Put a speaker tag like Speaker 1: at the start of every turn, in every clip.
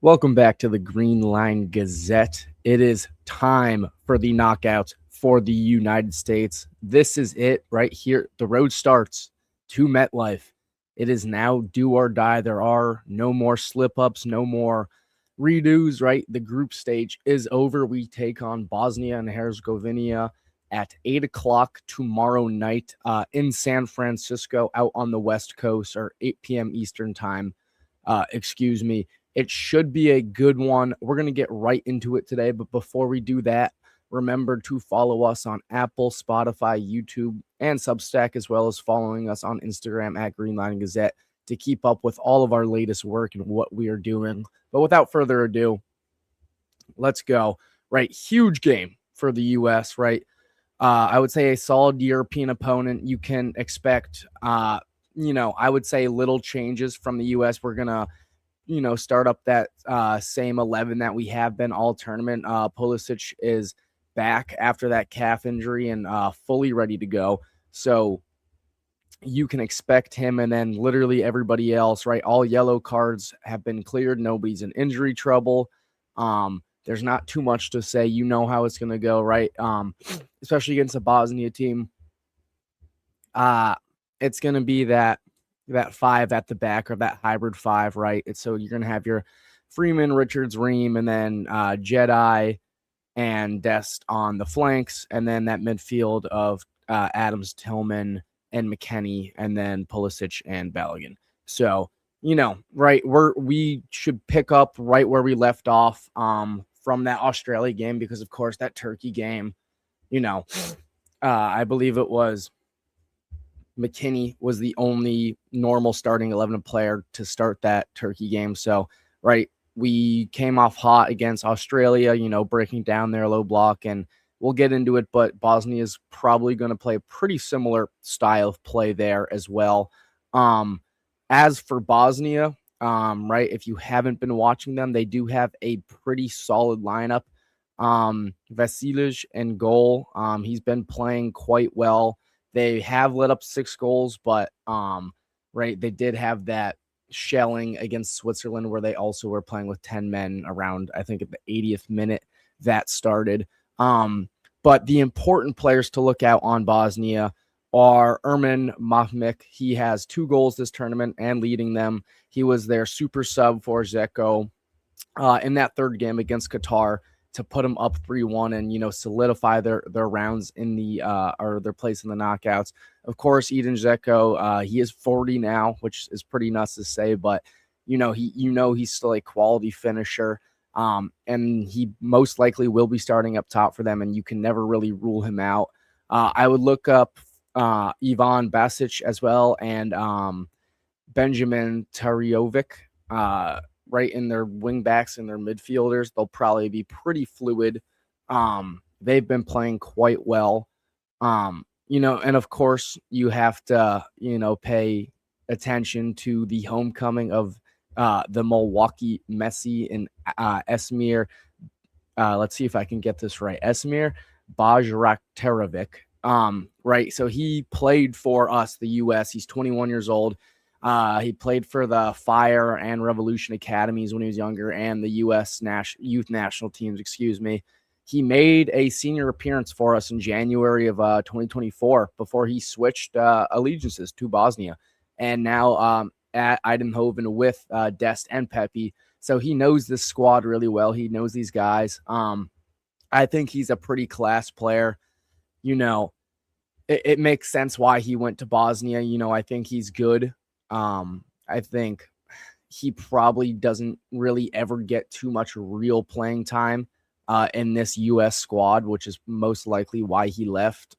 Speaker 1: Welcome back to the Green Line Gazette. It is time for the knockouts for the United States. This is it right here. The road starts to MetLife. It is now do or die. There are no more slip ups, no more redos, right? The group stage is over. We take on Bosnia and Herzegovina at 8 o'clock tomorrow night in San Francisco out on the West Coast, or 8 p.m. Eastern time. Excuse me. It should be a good one. We're going to get right into it today. But before we do that, remember to follow us on Apple, Spotify, YouTube, and Substack, as well as following us on Instagram at Green Line Gazette to keep up with all of our latest work and what we are doing. But without further ado, let's go. Right. Huge game for the U.S., right? I would say a solid European opponent. You can expect, I would say little changes from the U.S. We're going to start up that same 11 that we have been all tournament. Pulisic is back after that calf injury and fully ready to go. So you can expect him, and then literally everybody else, right? All yellow cards have been cleared. Nobody's in injury trouble. There's not too much to say. You know how it's going to go, right? Especially against a Bosnia team. It's going to be that five at the back, or that hybrid five, right? So you're going to have your Freeman, Richards, Ream, and then Jedi and Dest on the flanks, and then that midfield of Adams, Tillman, and McKennie, and then Pulisic and Balogun. So, right, we should pick up right where we left off from that Australia game, because, of course, that Turkey game, I believe it was McKennie was the only normal starting 11 player to start that Turkey game. So, right, we came off hot against Australia, breaking down their low block, and we'll get into it, but Bosnia is probably going to play a pretty similar style of play there as well. As for Bosnia, right, if you haven't been watching them, they do have a pretty solid lineup. Vasilic in goal. He's been playing quite well. They have let up 6 goals, but right, they did have that shelling against Switzerland where they also were playing with 10 men around, I think, at the 80th minute that started. But the important players to look out on Bosnia are Erman Mahmik. He has 2 goals this tournament and leading them. He was their super sub for Zeko in that third game against Qatar to put them up 3-1 and, solidify their rounds in the or their place in the knockouts. Of course, Edin Dzeko, he is 40 now, which is pretty nuts to say, but he's still a quality finisher. And he most likely will be starting up top for them, and you can never really rule him out. I would look up Ivan Basic as well, and Benjamin Tarjovic, right in their wing backs and their midfielders. They'll probably be pretty fluid. They've been playing quite well. And of course you have to, pay attention to the homecoming of the Milwaukee Messi and Esmir. Let's see if I can get this right. Esmir Bajraktarovic. Right. So he played for us, the U.S. He's 21 years old. He played for the Fire and Revolution Academies when he was younger, and the U.S. youth national teams, He made a senior appearance for us in January of 2024 before he switched allegiances to Bosnia, and now at Eindhoven with Dest and Pepe. So he knows this squad really well. He knows these guys. I think he's a pretty class player. It makes sense why he went to Bosnia. I think he's good. I think he probably doesn't really ever get too much real playing time in this U.S. squad, which is most likely why he left.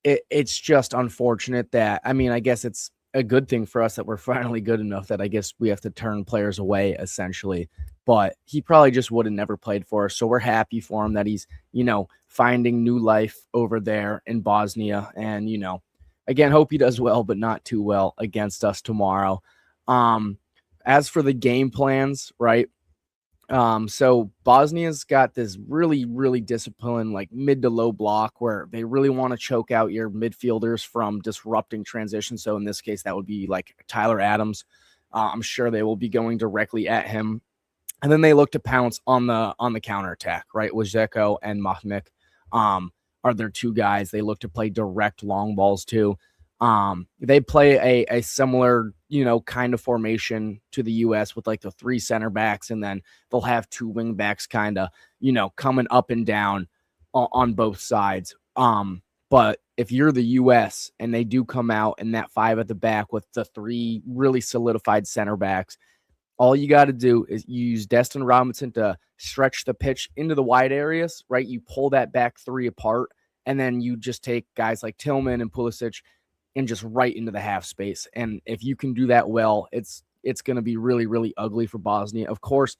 Speaker 1: It's just unfortunate that, I guess it's a good thing for us that we're finally good enough that I guess we have to turn players away, essentially. But he probably just would have never played for us. So we're happy for him that he's, finding new life over there in Bosnia. And, again, hope he does well, but not too well against us tomorrow. As for the game plans, right? So Bosnia's got this really, really disciplined, like mid to low block where they really want to choke out your midfielders from disrupting transition. So in this case, that would be like Tyler Adams. I'm sure they will be going directly at him. And then they look to pounce on the counterattack, right? Wojcicki and Mahmik are their two guys. They look to play direct long balls too. They play a similar, kind of formation to the U.S. with like the three center backs, and then they'll have two wing backs kind of, coming up and down on both sides. But if you're the U.S. and they do come out in that five at the back with the three really solidified center backs, all you got to do is use Destin Robinson to stretch the pitch into the wide areas, right? You pull that back three apart, and then you just take guys like Tillman and Pulisic and just right into the half space. And if you can do that well, it's going to be really, really ugly for Bosnia. Of course,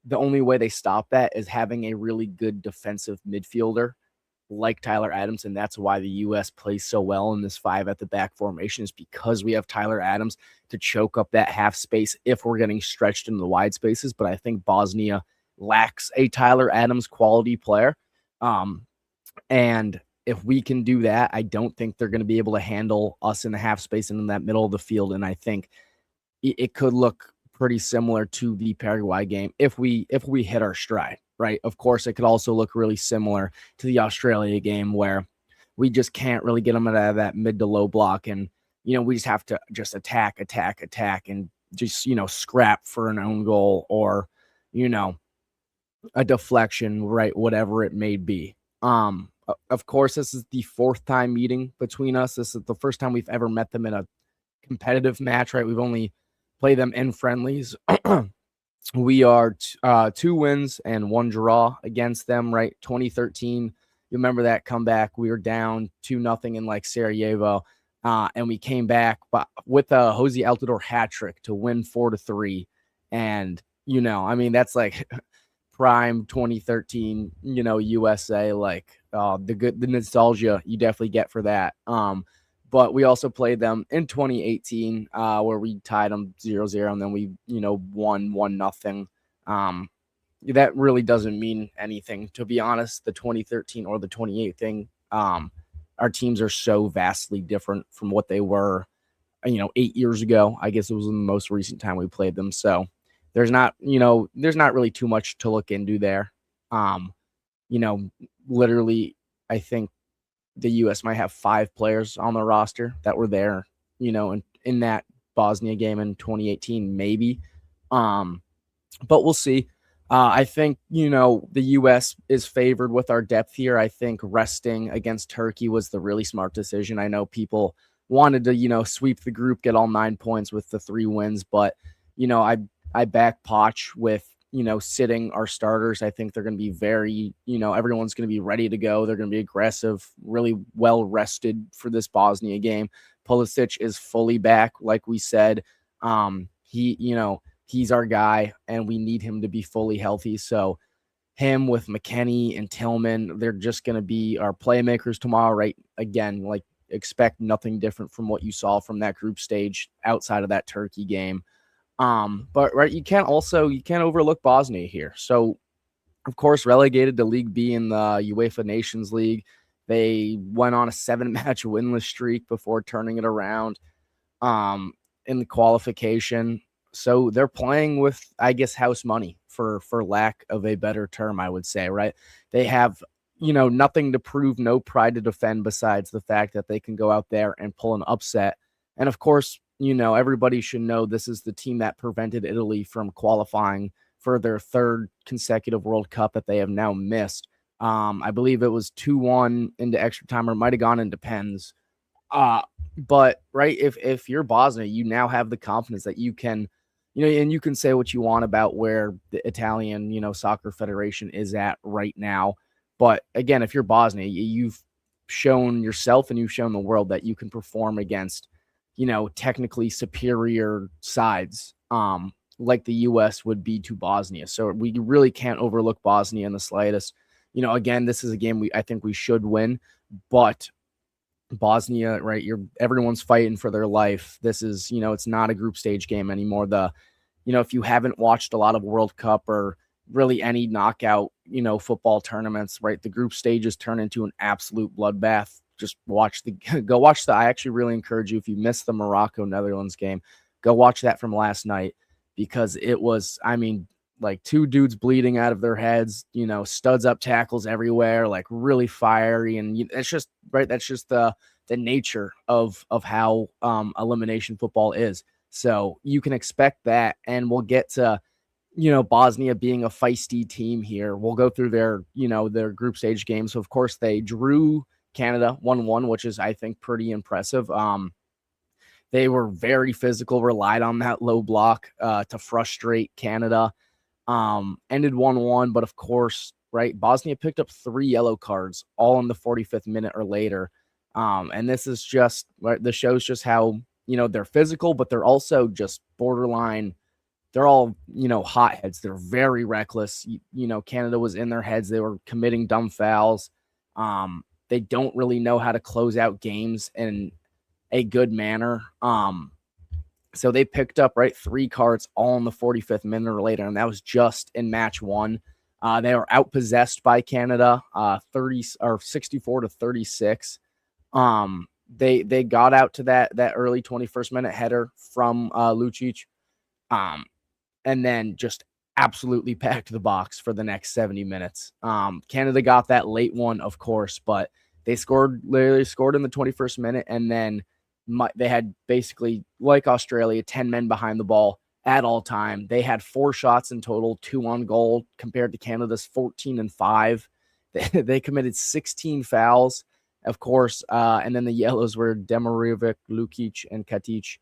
Speaker 1: the only way they stop that is having a really good defensive midfielder like Tyler Adams, and that's why the U.S. plays so well in this five at the back formation, is because we have Tyler Adams to choke up that half space if we're getting stretched into the wide spaces. But I think Bosnia lacks a Tyler Adams quality player. And if we can do that, I don't think they're going to be able to handle us in the half space and in that middle of the field. And I think it could look pretty similar to the Paraguay game if we hit our stride. Right. Of course, it could also look really similar to the Australia game where we just can't really get them out of that mid to low block. And, we just have to just attack and just, scrap for an own goal or, a deflection, right? Whatever it may be. Of course, this is the fourth time meeting between us. This is the first time we've ever met them in a competitive match, right? We've only played them in friendlies. We are 2 wins and 1 draw against them, right? 2013, you remember that comeback? We were down 2-0 in like Sarajevo, and we came back with a Jose Altidore hat trick to win 4-3. And, that's like prime 2013, USA, like the nostalgia you definitely get for that. But we also played them in 2018, where we tied them 0-0, and then we, won 1-0. That really doesn't mean anything, to be honest, the 2013 or the 2018 thing. Our teams are so vastly different from what they were, 8 years ago. I guess it was the most recent time we played them. So there's not really too much to look into there. Literally, I think the U.S. might have 5 players on the roster that were there, in that Bosnia game in 2018, maybe. But we'll see. I think, the U.S. is favored with our depth here. I think resting against Turkey was the really smart decision. I know people wanted to, sweep the group, get all 9 points with the 3 wins, but, I back Poch with, sitting our starters. I think they're going to be very, everyone's going to be ready to go. They're going to be aggressive, really well rested for this Bosnia game. Pulisic is fully back, like we said. He's our guy, and we need him to be fully healthy. So him with McKennie and Tillman, they're just going to be our playmakers tomorrow, right? Again, like expect nothing different from what you saw from that group stage outside of that Turkey game. But right, you can't overlook Bosnia here. So, of course, relegated to League B in the UEFA Nations League. They went on a 7-match winless streak before turning it around in the qualification. So they're playing with, I guess, house money for lack of a better term, I would say, right? They have, nothing to prove, no pride to defend besides the fact that they can go out there and pull an upset. And of course, everybody should know this is the team that prevented Italy from qualifying for their 3rd consecutive World Cup that they have now missed. I believe it was 2-1 into extra time, or it might have gone into pens. But right, if you're Bosnia, you now have the confidence that you can, and you can say what you want about where the Italian, soccer federation is at right now. But again, if you're Bosnia, you've shown yourself and you've shown the world that you can perform against, technically superior sides, like the U.S. would be to Bosnia. So we really can't overlook Bosnia in the slightest. Again, this is a game I think we should win, but Bosnia, right? Everyone's fighting for their life. This is, it's not a group stage game anymore. If you haven't watched a lot of World Cup or really any knockout, football tournaments, right? The group stages turn into an absolute bloodbath. Just go watch I actually really encourage you, if you missed the Morocco-Netherlands game, Go watch that from last night, because it was, I mean, like two dudes bleeding out of their heads, studs up tackles everywhere, like really fiery. And it's just right. That's just the nature of how elimination football is. So you can expect that, and we'll get to Bosnia being a feisty team here. We'll go through their group stage games. So of course they drew Canada 1-1, which is, I think, pretty impressive. They were very physical, relied on that low block to frustrate Canada. Ended 1-1, but of course, right, Bosnia picked up 3 yellow cards all in the 45th minute or later. And this is just, right, the shows just how, they're physical, but they're also just borderline. They're all, hotheads. They're very reckless. Canada was in their heads. They were committing dumb fouls. They don't really know how to close out games in a good manner. So they picked up 3 cards all in the 45th minute or later, and that was just in match 1. They were outpossessed by Canada, 64-36. They got out to that early 21st minute header from Lucic, and then just absolutely packed the box for the next 70 minutes. Canada got that late one, of course, but they literally scored in the 21st minute, and then they had basically, like Australia, 10 men behind the ball at all time. They had 4 shots in total, 2 on goal, compared to Canada's 14 and 5. They committed 16 fouls, of course, and then the yellows were Demirovic, Lukic, and Katic.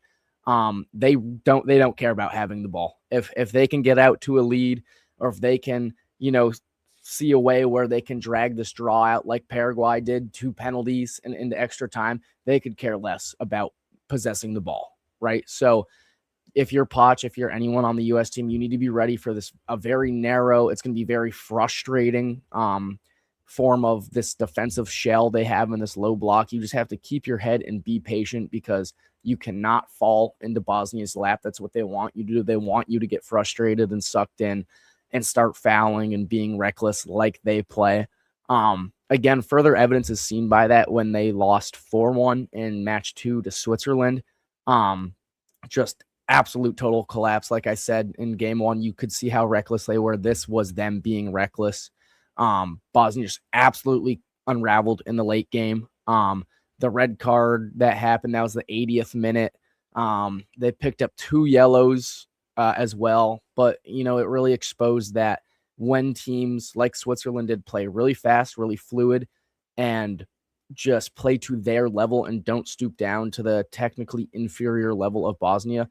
Speaker 1: They don't care about having the ball. If they can get out to a lead, or if they can, see a way where they can drag this draw out like Paraguay did, 2 penalties and into extra time, they could care less about possessing the ball, right? So if you're Poch, if you're anyone on the U.S. team, you need to be ready for this, a very narrow, it's going to be very frustrating form of this defensive shell they have in this low block. You just have to keep your head and be patient, because you cannot fall into Bosnia's lap. That's what they want you to do. They want you to get frustrated and sucked in and start fouling and being reckless like they play. Again, further evidence is seen by that when they lost 4-1 in match 2 to Switzerland. Just absolute total collapse. Like I said, in game 1, you could see how reckless they were. This was them being reckless. Bosnia just absolutely unraveled in the late game. The red card that happened, that was the 80th minute. They picked up 2 yellows as well, but it really exposed that when teams like Switzerland did play really fast, really fluid, and just play to their level and don't stoop down to the technically inferior level of Bosnia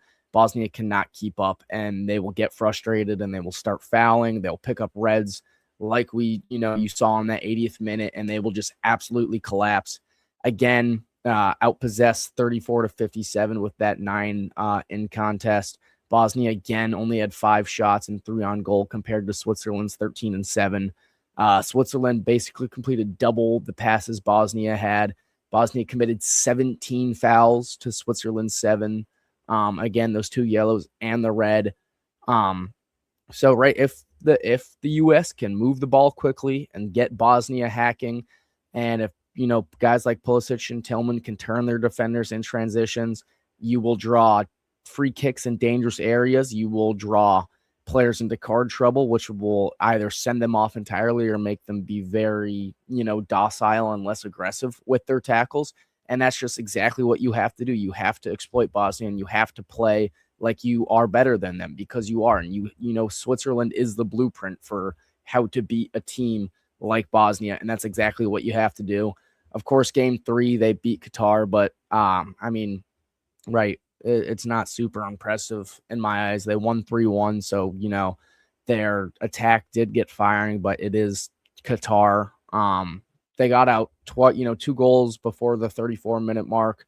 Speaker 1: cannot keep up, and they will get frustrated and they will start fouling. They'll pick up reds like you saw in that 80th minute, and they will just absolutely collapse. Again, outpossessed 34-57 with that 9 in contest. Bosnia, again, only had 5 shots and 3 on goal compared to Switzerland's 13 and 7. Switzerland basically completed double the passes Bosnia had. Bosnia committed 17 fouls to Switzerland's 7. Again, those 2 yellows and the red. So, right, if the U.S. can move the ball quickly and get Bosnia hacking, and if guys like Pulisic and Tillman can turn their defenders in transitions, you will draw free kicks in dangerous areas. You will draw players into card trouble, which will either send them off entirely or make them be very, docile and less aggressive with their tackles. And that's just exactly what you have to do. You have to exploit Bosnia, and you have to play like you are better than them, because you are. And Switzerland is the blueprint for how to beat a team like Bosnia, and that's exactly what you have to do. Of course, game 3, they beat Qatar, but it's not super impressive in my eyes. They won 3-1, so their attack did get firing, but it is Qatar. They got out 2 goals before the 34-minute mark.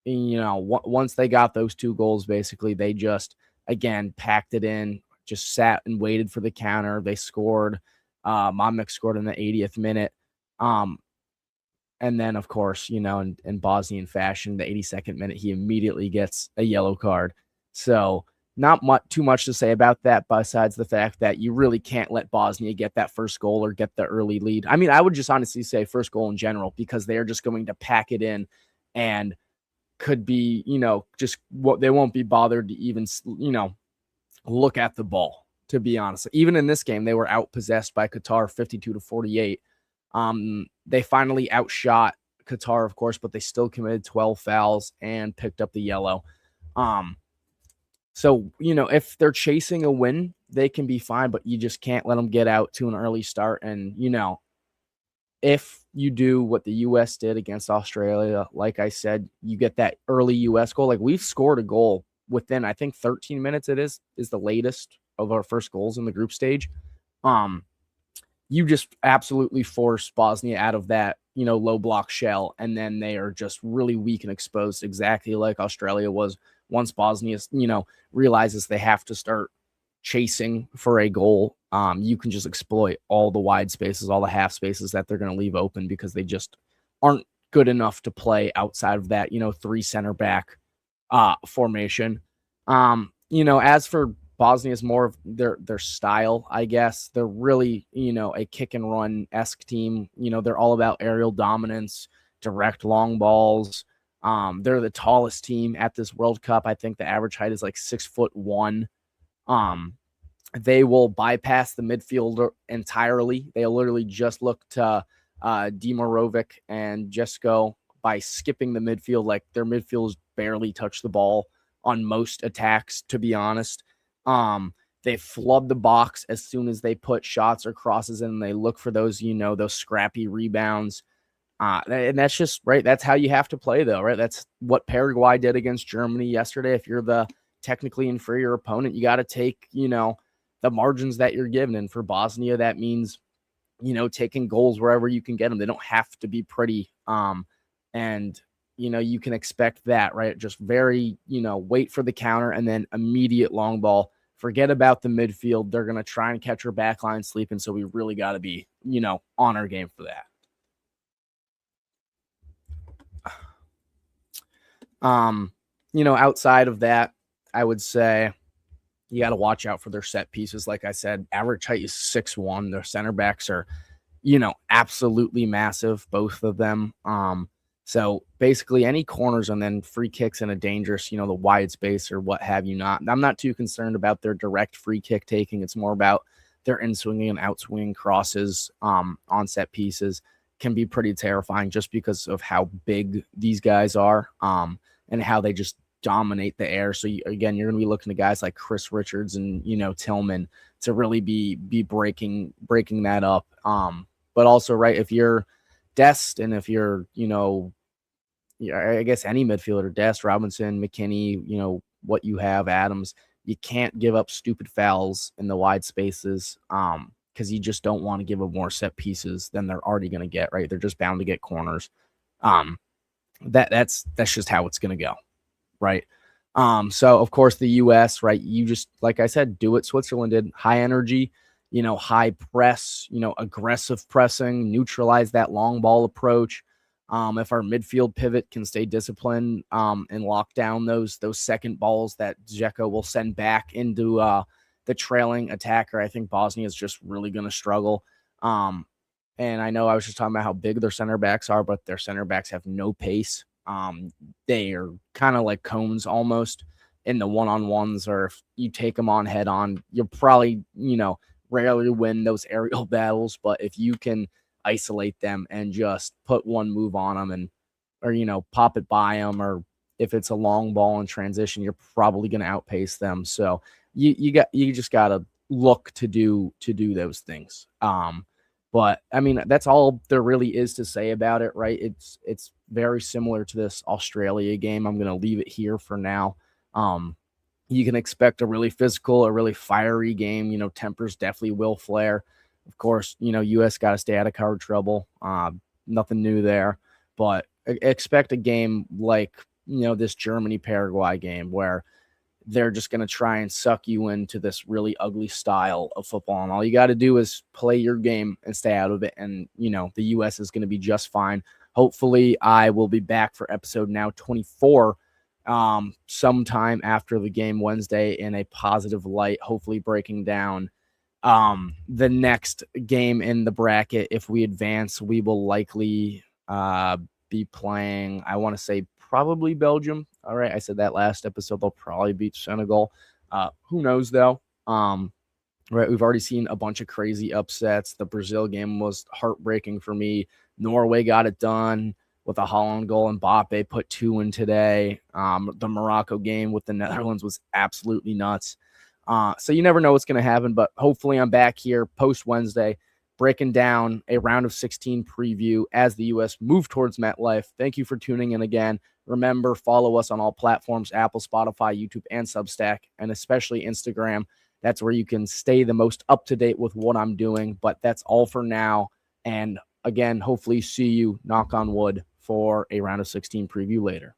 Speaker 1: Once they got those 2 goals, basically they just again packed it in, just sat and waited for the counter. They scored. Mamik scored in the 80th minute. And then, of course, in Bosnian fashion, the 82nd minute, he immediately gets a yellow card. So not too much to say about that, besides the fact that you really can't let Bosnia get that first goal or get the early lead. I would just honestly say first goal in general, because they are just going to pack it in and could be, just what they won't be bothered to even, look at the ball, to be honest. Even in this game, they were outpossessed by Qatar 52-48. They finally outshot Qatar, of course, but they still committed 12 fouls and picked up the yellow. So, if they're chasing a win, they can be fine, but you just can't let them get out to an early start. And, if you do what the U.S. did against Australia, like I said, you get that early U.S. goal. Like, we've scored a goal within, I think, 13 minutes is the latest of our first goals in the group stage. You just absolutely force Bosnia out of that, low block shell, and then they are just really weak and exposed, exactly like Australia was. Once Bosnia, realizes they have to start chasing for a goal, you can just exploit all the wide spaces, all the half spaces that they're going to leave open, because they just aren't good enough to play outside of that, 3 center back formation. As for Bosnia's more of their style, I guess. They're really, a kick and run-esque team. They're all about aerial dominance, direct long balls. They're the tallest team at this World Cup. I think the average height is like 6'1". They will bypass the midfielder entirely. They'll literally just look to Dimirovic and Jesko by skipping the midfield. Like, their midfielders barely touch the ball on most attacks, to be honest. They flood the box as soon as they put shots or crosses in. They look for those, those scrappy rebounds. And that's just right. That's how you have to play, though, right? That's what Paraguay did against Germany yesterday. If you're the technically inferior opponent, you got to take, the margins that you're given. And for Bosnia, that means, taking goals wherever you can get them. They don't have to be pretty. And, you can expect that, right? Just very, wait for the counter and then immediate long ball. Forget about the midfield. They're going to try and catch our back line sleeping. So we really got to be, on our game for that. Outside of that, I would say you got to watch out for their set pieces. Like I said, average height is 6'1". Their center backs are, absolutely massive, both of them. So basically any corners and then free kicks in a dangerous, the wide space or what have you not. I'm not too concerned about their direct free kick taking. It's more about their in-swinging and out-swinging crosses on set pieces can be pretty terrifying just because of how big these guys are and how they just dominate the air. So again, you're going to be looking to guys like Chris Richards and, Tillman to really be breaking that up. But also, right, if you're Dest and if you're, I guess any midfielder, Dest, Robinson, McKinney, what you have, Adams, you can't give up stupid fouls in the wide spaces because you just don't want to give them more set pieces than they're already going to get, right? They're just bound to get corners. That's just how it's going to go, right? So, of course, the U.S., right, you just, like I said, do what Switzerland did, high energy, high press, aggressive pressing, neutralize that long ball approach. If our midfield pivot can stay disciplined and lock down those second balls that Dzeko will send back into the trailing attacker, I think Bosnia is just really going to struggle. And I know I was just talking about how big their center backs are, but their center backs have no pace. They are kind of like cones almost in the one-on-ones, or if you take them on head on, you'll probably, rarely win those aerial battles. But if you can isolate them and just put one move on them or pop it by them, or if it's a long ball in transition, you're probably going to outpace them. So you just got to look to do those things. But I mean, that's all there really is to say about it, right? It's very similar to this Australia game. I'm going to leave it here for now. You can expect a really physical, a really fiery game. Tempers definitely will flare. Of course, U.S. got to stay out of card trouble. Nothing new there. But expect a game like, this Germany-Paraguay game where they're just going to try and suck you into this really ugly style of football. And all you got to do is play your game and stay out of it. And, the U.S. is going to be just fine. Hopefully, I will be back for episode now 24 sometime after the game Wednesday in a positive light, hopefully breaking down the next game in the bracket. If we advance, we will likely be playing, I want to say probably Belgium. All right, I said that last episode. They'll probably beat Senegal. Who knows, though? Right, we've already seen a bunch of crazy upsets. The Brazil game was heartbreaking for me. Norway got it done with a Holland goal, and Mbappe put 2 in today. The Morocco game with the Netherlands was absolutely nuts. So you never know what's going to happen, but hopefully I'm back here post-Wednesday breaking down a round of 16 preview as the U.S. move towards MetLife. Thank you for tuning in again. Remember, follow us on all platforms, Apple, Spotify, YouTube, and Substack, and especially Instagram. That's where you can stay the most up-to-date with what I'm doing, but that's all for now. And again, hopefully see you, knock on wood, for a round of 16 preview later.